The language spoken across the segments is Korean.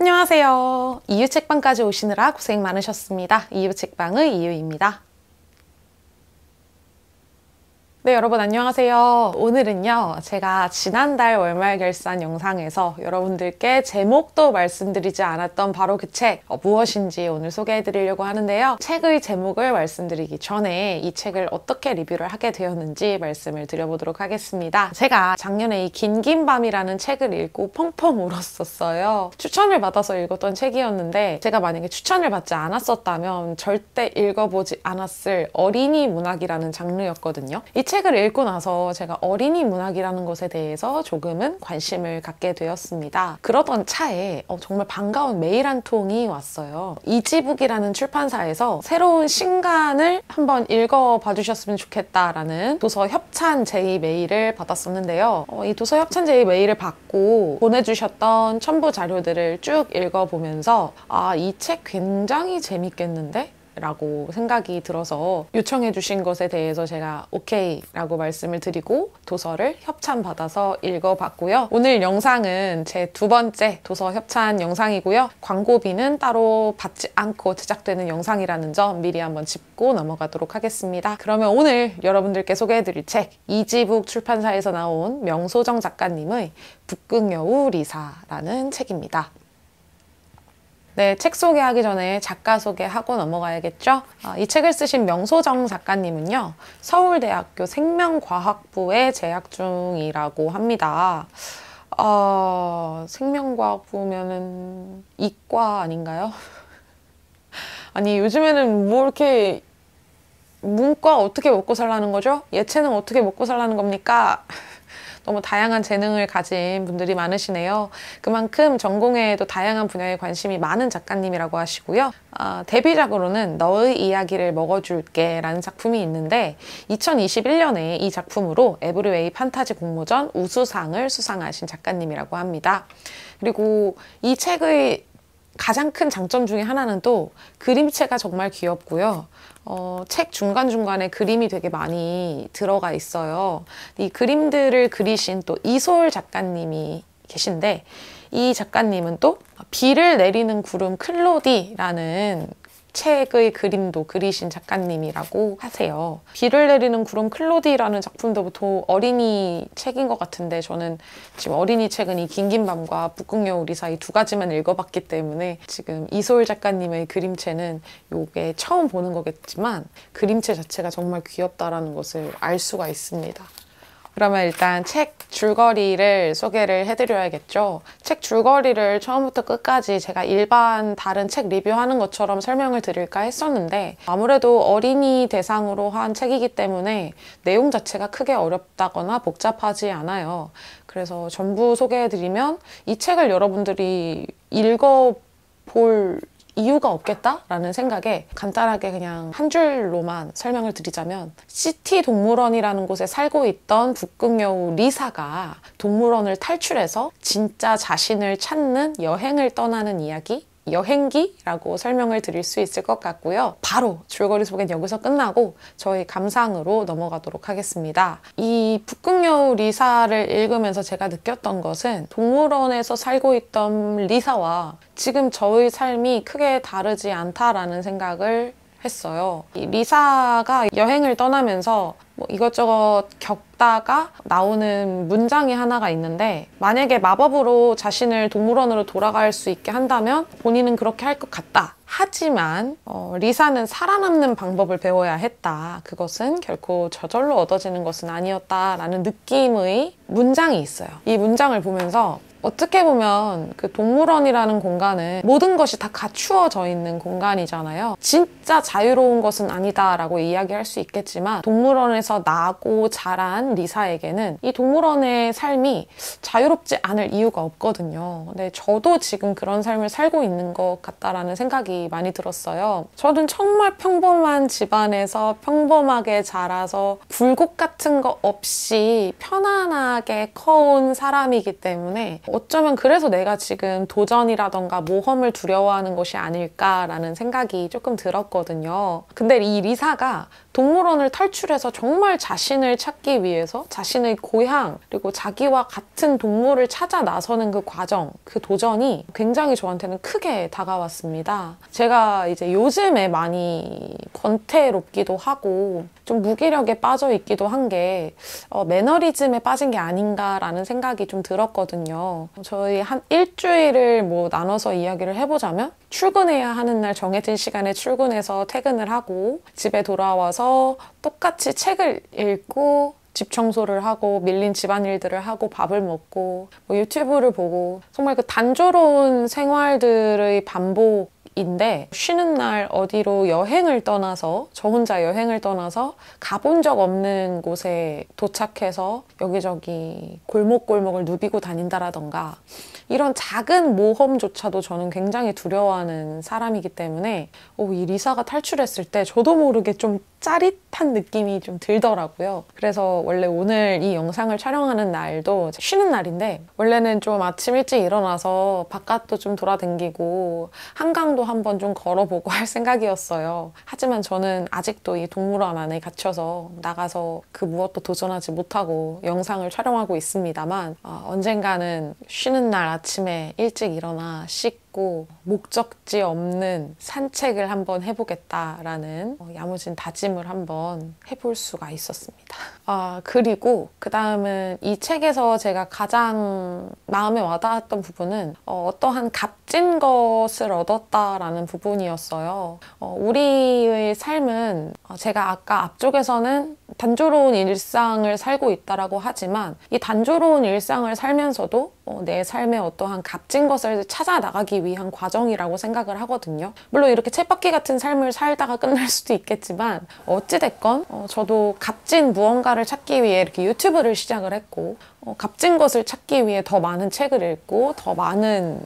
안녕하세요. 이유책방까지 오시느라 고생 많으셨습니다. 이유책방의 이유입니다. 네, 여러분 안녕하세요. 오늘은요, 제가 지난달 월말 결산 영상에서 여러분들께 제목도 말씀드리지 않았던 바로 그 책 무엇인지 오늘 소개해 드리려고 하는데요. 책의 제목을 말씀드리기 전에 이 책을 어떻게 리뷰를 하게 되었는지 말씀을 드려보도록 하겠습니다. 제가 작년에 이 긴긴 밤이라는 책을 읽고 펑펑 울었었어요. 추천을 받아서 읽었던 책이었는데 제가 만약에 추천을 받지 않았었다면 절대 읽어보지 않았을 어린이 문학이라는 장르였거든요. 이 책을 읽고 나서 제가 어린이 문학이라는 것에 대해서 조금은 관심을 갖게 되었습니다. 그러던 차에 정말 반가운 메일 한 통이 왔어요. 이지북이라는 출판사에서 새로운 신간을 한번 읽어봐 주셨으면 좋겠다라는 도서 협찬 제의 메일을 받았었는데요. 이 도서 협찬 제의 메일을 받고 보내주셨던 첨부 자료들을 쭉 읽어보면서 이 책 굉장히 재밌겠는데? 라고 생각이 들어서 요청해 주신 것에 대해서 제가 오케이 라고 말씀을 드리고 도서를 협찬받아서 읽어봤고요. 오늘 영상은 제 두 번째 도서 협찬 영상이고요. 광고비는 따로 받지 않고 제작되는 영상이라는 점 미리 한번 짚고 넘어가도록 하겠습니다. 그러면 오늘 여러분들께 소개해드릴 책 이지북 출판사에서 나온 명소정 작가님의 북극여우 리사라는 책입니다. 네, 책 소개하기 전에 작가 소개하고 넘어가야겠죠? 이 책을 쓰신 명소정 작가님은요, 서울대학교 생명과학부에 재학 중이라고 합니다. 생명과학부면은 이과 아닌가요? 아니, 요즘에는 뭐 이렇게 문과 어떻게 먹고 살라는 거죠? 예체능 어떻게 먹고 살라는 겁니까? 너무 다양한 재능을 가진 분들이 많으시네요. 그만큼 전공에도 다양한 분야에 관심이 많은 작가님이라고 하시고요. 데뷔작으로는 너의 이야기를 먹어줄게 라는 작품이 있는데 2021년에 이 작품으로 에브리웨이 판타지 공모전 우수상을 수상하신 작가님이라고 합니다. 그리고 이 책의 가장 큰 장점 중에 하나는 또 그림체가 정말 귀엽고요. 책 중간중간에 그림이 되게 많이 들어가 있어요. 이 그림들을 그리신 또 이소울 작가님이 계신데 이 작가님은 또 비를 내리는 구름 클로디라는 책의 그림도 그리신 작가님이라고 하세요. 비를 내리는 구름 클로디라는 작품도 보통 어린이 책인 것 같은데 저는 지금 어린이 책은 이 긴긴 밤과 북극여우 리사 이 두 가지만 읽어봤기 때문에 지금 이소율 작가님의 그림체는 요게 처음 보는 거겠지만 그림체 자체가 정말 귀엽다라는 것을 알 수가 있습니다. 그러면 일단 책 줄거리를 소개를 해드려야겠죠. 책 줄거리를 처음부터 끝까지 제가 일반 다른 책 리뷰하는 것처럼 설명을 드릴까 했었는데 아무래도 어린이 대상으로 한 책이기 때문에 내용 자체가 크게 어렵다거나 복잡하지 않아요. 그래서 전부 소개해드리면 이 책을 여러분들이 읽어볼 이유가 없겠다라는 생각에 간단하게 그냥 한 줄로만 설명을 드리자면 시티 동물원이라는 곳에 살고 있던 북극여우 리사가 동물원을 탈출해서 진짜 자신을 찾는 여행을 떠나는 이야기? 여행기라고 설명을 드릴 수 있을 것 같고요. 바로 줄거리 소개는 여기서 끝나고 저희 감상으로 넘어가도록 하겠습니다. 이 북극여우 리사를 읽으면서 제가 느꼈던 것은 동물원에서 살고 있던 리사와 지금 저의 삶이 크게 다르지 않다라는 생각을 했어요. 이 리사가 여행을 떠나면서 이것저것 겪다가 나오는 문장이 하나가 있는데 만약에 마법으로 자신을 동물원으로 돌아갈 수 있게 한다면 본인은 그렇게 할 것 같다. 하지만 리사는 살아남는 방법을 배워야 했다. 그것은 결코 저절로 얻어지는 것은 아니었다라는 느낌의 문장이 있어요. 이 문장을 보면서 어떻게 보면 그 동물원이라는 공간은 모든 것이 다 갖추어져 있는 공간이잖아요. 진짜 자유로운 것은 아니다라고 이야기할 수 있겠지만 동물원에서 나고 자란 리사에게는 이 동물원의 삶이 자유롭지 않을 이유가 없거든요. 근데 저도 지금 그런 삶을 살고 있는 것 같다라는 생각이 많이 들었어요. 저는 정말 평범한 집안에서 평범하게 자라서 굴곡 같은 거 없이 편안하게 커온 사람이기 때문에 어쩌면 그래서 내가 지금 도전이라던가 모험을 두려워하는 것이 아닐까라는 생각이 조금 들었거든요. 근데 이 리사가 동물원을 탈출해서 정말 자신을 찾기 위해서 자신의 고향 그리고 자기와 같은 동물을 찾아 나서는 그 과정, 그 도전이 굉장히 저한테는 크게 다가왔습니다. 제가 이제 요즘에 많이 권태롭기도 하고 좀 무기력에 빠져 있기도 한 게 매너리즘에 빠진 게 아닌가라는 생각이 좀 들었거든요. 저희 한 일주일을 뭐 나눠서 이야기를 해보자면 출근해야 하는 날 정해진 시간에 출근해서 퇴근을 하고 집에 돌아와서 똑같이 책을 읽고 집 청소를 하고 밀린 집안일들을 하고 밥을 먹고 뭐 유튜브를 보고 정말 그 단조로운 생활들의 반복인데 쉬는 날 어디로 여행을 떠나서 저 혼자 여행을 떠나서 가본 적 없는 곳에 도착해서 여기저기 골목골목을 누비고 다닌다라던가 이런 작은 모험조차도 저는 굉장히 두려워하는 사람이기 때문에 이 리사가 탈출했을 때 저도 모르게 좀 짜릿한 느낌이 좀 들더라고요. 그래서 원래 오늘 이 영상을 촬영하는 날도 쉬는 날인데 원래는 좀 아침 일찍 일어나서 바깥도 좀 돌아다니고 한강도 한번 좀 걸어보고 할 생각이었어요. 하지만 저는 아직도 이 동물원 안에 갇혀서 나가서 그 무엇도 도전하지 못하고 영상을 촬영하고 있습니다만 언젠가는 쉬는 날 아침에 일찍 일어나 씻고 목적지 없는 산책을 한번 해보겠다라는 야무진 다짐을 한번 해볼 수가 있었습니다. 그리고 그 다음은 이 책에서 제가 가장 마음에 와닿았던 부분은 어떠한 값진 것을 얻었다라는 부분이었어요. 우리의 삶은 제가 아까 앞쪽에서는 단조로운 일상을 살고 있다라고 하지만 이 단조로운 일상을 살면서도 내 삶에 어떠한 값진 것을 찾아 나가기 위한 과정이라고 생각을 하거든요. 물론 이렇게 쳇바퀴 같은 삶을 살다가 끝날 수도 있겠지만 어찌됐건 저도 값진 무언가를 찾기 위해 이렇게 유튜브를 시작을 했고 값진 것을 찾기 위해 더 많은 책을 읽고 더 많은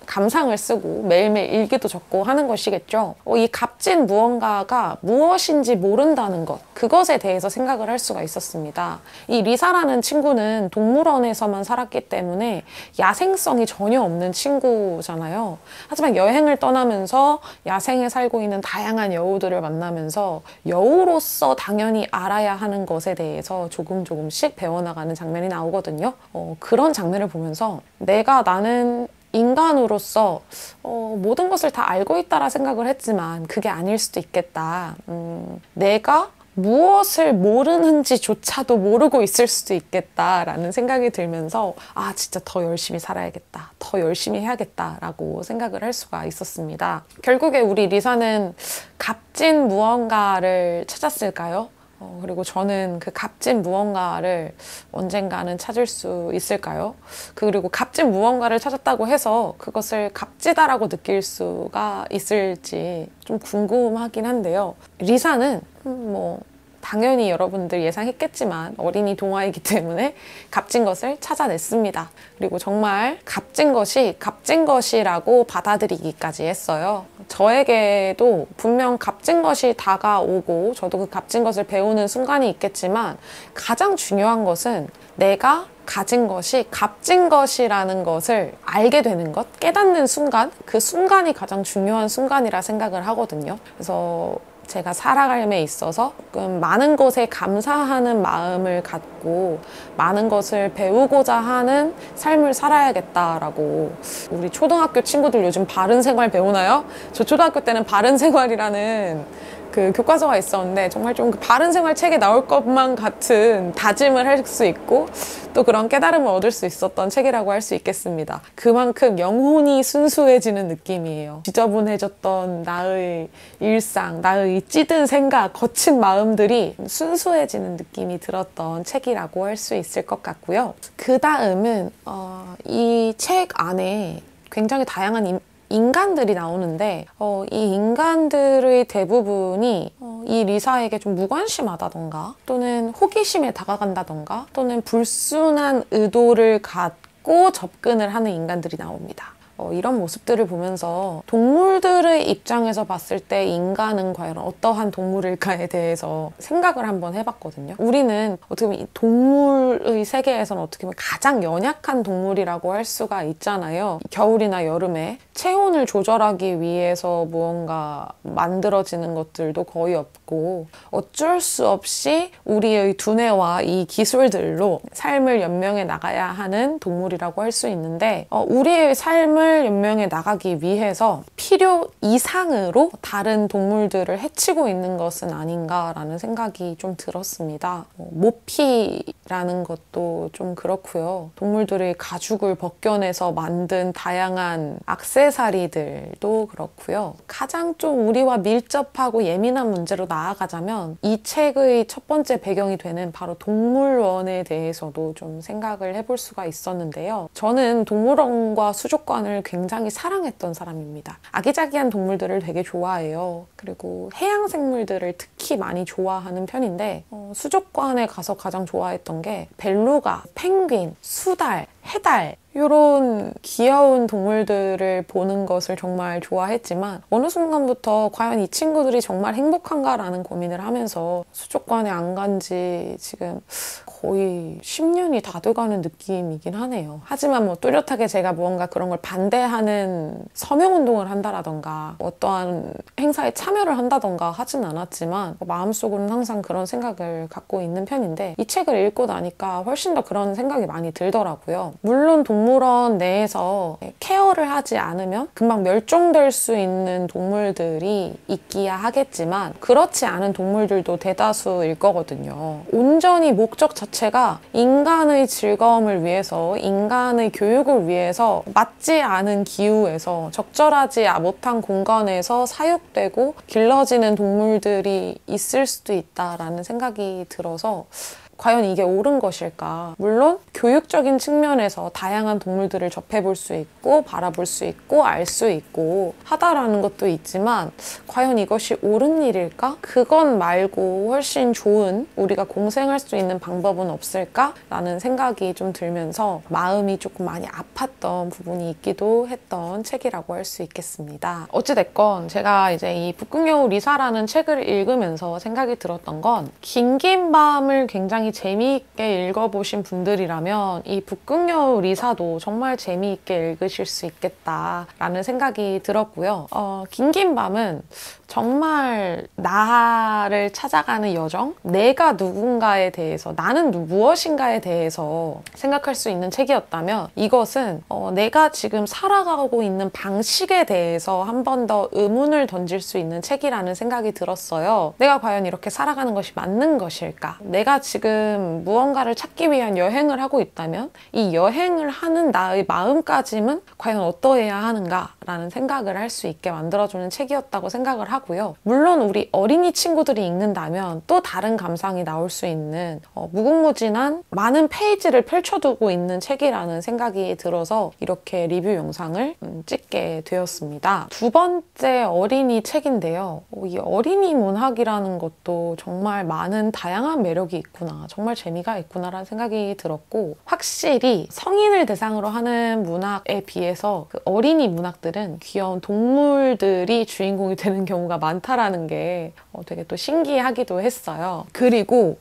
감상을 쓰고 매일매일 일기도 적고 하는 것이겠죠. 이 값진 무언가가 무엇인지 모른다는 것, 그것에 대해서 생각을 할 수가 있었습니다. 이 리사라는 친구는 동물원에서만 살았기 때문에 야생성이 전혀 없는 친구잖아요. 하지만 여행을 떠나면서 야생에 살고 있는 다양한 여우들을 만나면서 여우로서 당연히 알아야 하는 것에 대해서 조금씩 배워나가는 장면이 나오거든요. 그런 장면을 보면서 나는 인간으로서 모든 것을 다 알고 있다라 생각을 했지만 그게 아닐 수도 있겠다. 내가 무엇을 모르는지조차도 모르고 있을 수도 있겠다라는 생각이 들면서 진짜 더 열심히 살아야겠다. 더 열심히 해야겠다라고 생각을 할 수가 있었습니다. 결국에 우리 리사는 값진 무언가를 찾았을까요? 그리고 저는 그 값진 무언가를 언젠가는 찾을 수 있을까요? 그리고 값진 무언가를 찾았다고 해서 그것을 값지다라고 느낄 수가 있을지 좀 궁금하긴 한데요. 리사는 당연히 여러분들 예상했겠지만 어린이 동화이기 때문에 값진 것을 찾아냈습니다. 그리고 정말 값진 것이 값진 것이라고 받아들이기까지 했어요. 저에게도 분명 값진 것이 다가오고 저도 그 값진 것을 배우는 순간이 있겠지만 가장 중요한 것은 내가 가진 것이 값진 것이라는 것을 알게 되는 것, 깨닫는 순간, 그 순간이 가장 중요한 순간이라 생각을 하거든요. 그래서 제가 살아감에 있어서 많은 것에 감사하는 마음을 갖고 많은 것을 배우고자 하는 삶을 살아야겠다라고. 우리 초등학교 친구들 요즘 바른 생활 배우나요? 저 초등학교 때는 바른 생활이라는 그 교과서가 있었는데 정말 좀 그 바른 생활 책에 나올 것만 같은 다짐을 할 수 있고 또 그런 깨달음을 얻을 수 있었던 책이라고 할 수 있겠습니다. 그만큼 영혼이 순수해지는 느낌이에요. 지저분해졌던 나의 일상, 나의 찌든 생각, 거친 마음들이 순수해지는 느낌이 들었던 책이라고 할 수 있을 것 같고요. 그 다음은 이 책 안에 굉장히 다양한 인간들이 나오는데 이 인간들의 대부분이 이 리사에게 좀 무관심하다던가 또는 호기심에 다가간다던가 또는 불순한 의도를 갖고 접근을 하는 인간들이 나옵니다. 이런 모습들을 보면서 동물들의 입장에서 봤을 때 인간은 과연 어떠한 동물일까에 대해서 생각을 한번 해봤거든요. 우리는 어떻게 보면 이 동물의 세계에서는 어떻게 보면 가장 연약한 동물이라고 할 수가 있잖아요. 겨울이나 여름에 체온을 조절하기 위해서 무언가 만들어지는 것들도 거의 없고 어쩔 수 없이 우리의 두뇌와 이 기술들로 삶을 연명해 나가야 하는 동물이라고 할 수 있는데 우리의 삶을 연명해 나가기 위해서 필요 이상으로 다른 동물들을 해치고 있는 것은 아닌가라는 생각이 좀 들었습니다. 모피라는 것도 좀 그렇고요. 동물들의 가죽을 벗겨내서 만든 다양한 액세서리들도 그렇고요. 가장 좀 우리와 밀접하고 예민한 문제로 나아가자면 이 책의 첫 번째 배경이 되는 바로 동물원에 대해서도 좀 생각을 해볼 수가 있었는데요. 저는 동물원과 수족관을 굉장히 사랑했던 사람입니다. 아기자기한 동물들을 되게 좋아해요. 그리고 해양 생물들을 특히 많이 좋아하는 편인데 수족관에 가서 가장 좋아했던 게 벨루가, 펭귄, 수달, 해달 이런 귀여운 동물들을 보는 것을 정말 좋아했지만 어느 순간부터 과연 이 친구들이 정말 행복한가라는 고민을 하면서 수족관에 안 간 지 지금 거의 10년이 다 돼가는 느낌이긴 하네요. 하지만 뭐 뚜렷하게 제가 무언가 그런 걸 반대하는 서명운동을 한다라던가 어떠한 행사에 참여를 한다던가 하진 않았지만 마음속으로는 항상 그런 생각을 갖고 있는 편인데 이 책을 읽고 나니까 훨씬 더 그런 생각이 많이 들더라고요. 물론 동물원 내에서 케어를 하지 않으면 금방 멸종될 수 있는 동물들이 있기야 하겠지만 그렇지 않은 동물들도 대다수일 거거든요. 온전히 목적 자체가 인간의 즐거움을 위해서, 인간의 교육을 위해서 맞지 않은 기후에서 적절하지 못한 공간에서 사육되고 길러지는 동물들이 있을 수도 있다라는 생각이 들어서 과연 이게 옳은 것일까? 물론 교육적인 측면에서 다양한 동물들을 접해볼 수 있고 바라볼 수 있고 알 수 있고 하다라는 것도 있지만 과연 이것이 옳은 일일까? 그건 말고 훨씬 좋은 우리가 공생할 수 있는 방법은 없을까? 라는 생각이 좀 들면서 마음이 조금 많이 아팠던 부분이 있기도 했던 책이라고 할 수 있겠습니다. 어찌됐건 제가 이제 이 북극여우 리사라는 책을 읽으면서 생각이 들었던 건 긴긴 밤을 굉장히 재미있게 읽어보신 분들이라면 이 북극여우 리사도 정말 재미있게 읽으실 수 있겠다라는 생각이 들었고요. 긴긴 밤은 정말 나를 찾아가는 여정? 내가 누군가에 대해서, 나는 무엇인가에 대해서 생각할 수 있는 책이었다면 이것은 내가 지금 살아가고 있는 방식에 대해서 한 번 더 의문을 던질 수 있는 책이라는 생각이 들었어요. 내가 과연 이렇게 살아가는 것이 맞는 것일까? 내가 지금 무언가를 찾기 위한 여행을 하고 있다면 이 여행을 하는 나의 마음가짐은 과연 어떠해야 하는가라는 생각을 할 수 있게 만들어주는 책이었다고 생각을 하고요. 물론 우리 어린이 친구들이 읽는다면 또 다른 감상이 나올 수 있는 무궁무진한 많은 페이지를 펼쳐두고 있는 책이라는 생각이 들어서 이렇게 리뷰 영상을 찍게 되었습니다. 두 번째 어린이 책인데요. 이 어린이 문학이라는 것도 정말 많은 다양한 매력이 있구나, 정말 재미가 있구나라는 생각이 들었고 확실히 성인을 대상으로 하는 문학에 비해서 그 어린이 문학들은 귀여운 동물들이 주인공이 되는 경우가 많다라는 게 되게 또 신기하기도 했어요. 그리고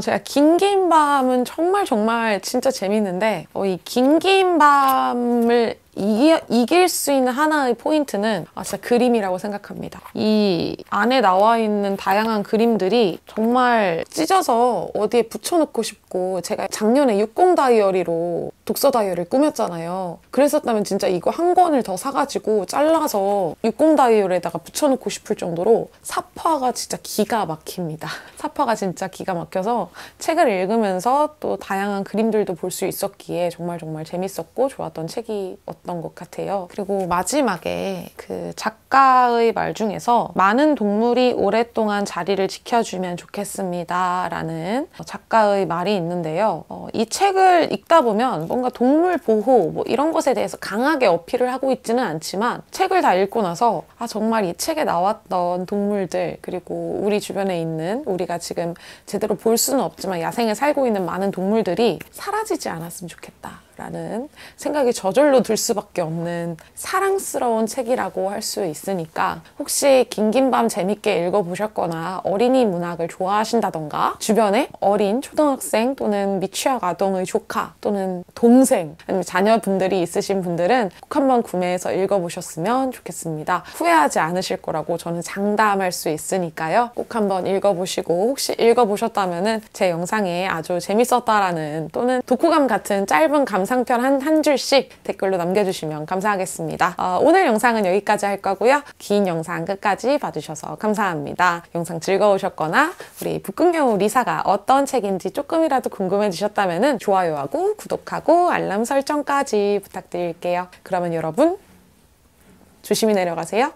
제가 긴긴 밤은 정말 진짜 재밌는데 이 긴긴 밤을 이길 수 있는 하나의 포인트는 진짜 그림이라고 생각합니다. 이 안에 나와 있는 다양한 그림들이 정말 찢어서 어디에 붙여놓고 싶고 제가 작년에 60 다이어리로 독서 다이어리를 꾸몄잖아요. 그랬었다면 진짜 이거 한 권을 더 사가지고 잘라서 60 다이어리에다가 붙여놓고 싶을 정도로 사파가 진짜 기가 막힙니다. 사파가 진짜 기가 막혀서 책을 읽으면서 또 다양한 그림들도 볼 수 있었기에 정말 재밌었고 좋았던 책이었던 것 같아요. 그리고 마지막에 그 작가의 말 중에서 많은 동물이 오랫동안 자리를 지켜주면 좋겠습니다 라는 작가의 말이 있는데요. 이 책을 읽다 보면 뭔가 동물 보호 뭐 이런 것에 대해서 강하게 어필을 하고 있지는 않지만 책을 다 읽고 나서 정말 이 책에 나왔던 동물들 그리고 우리 주변에 있는 우리가 지금 제대로 볼 수는 없지만 야생에 살고 있는 많은 동물들이 사라지지 않았으면 좋겠다 라는 생각이 저절로 들 수밖에 없는 사랑스러운 책이라고 할 수 있으니까 혹시 긴긴 밤 재밌게 읽어보셨거나 어린이 문학을 좋아하신다던가 주변에 어린 초등학생 또는 미취학 아동의 조카 또는 동생 아니면 자녀분들이 있으신 분들은 꼭 한번 구매해서 읽어보셨으면 좋겠습니다. 후회하지 않으실 거라고 저는 장담할 수 있으니까요. 꼭 한번 읽어보시고 혹시 읽어보셨다면 제 영상에 아주 재밌었다라는 또는 독후감 같은 짧은 감상편 한 줄씩 댓글로 남겨주시면 감사하겠습니다. 오늘 영상은 여기까지 할 거고요. 긴 영상 끝까지 봐주셔서 감사합니다. 영상 즐거우셨거나 우리 북극여우 리사가 어떤 책인지 조금이라도 궁금해지셨다면 좋아요하고 구독하고 알람 설정까지 부탁드릴게요. 그러면 여러분 조심히 내려가세요.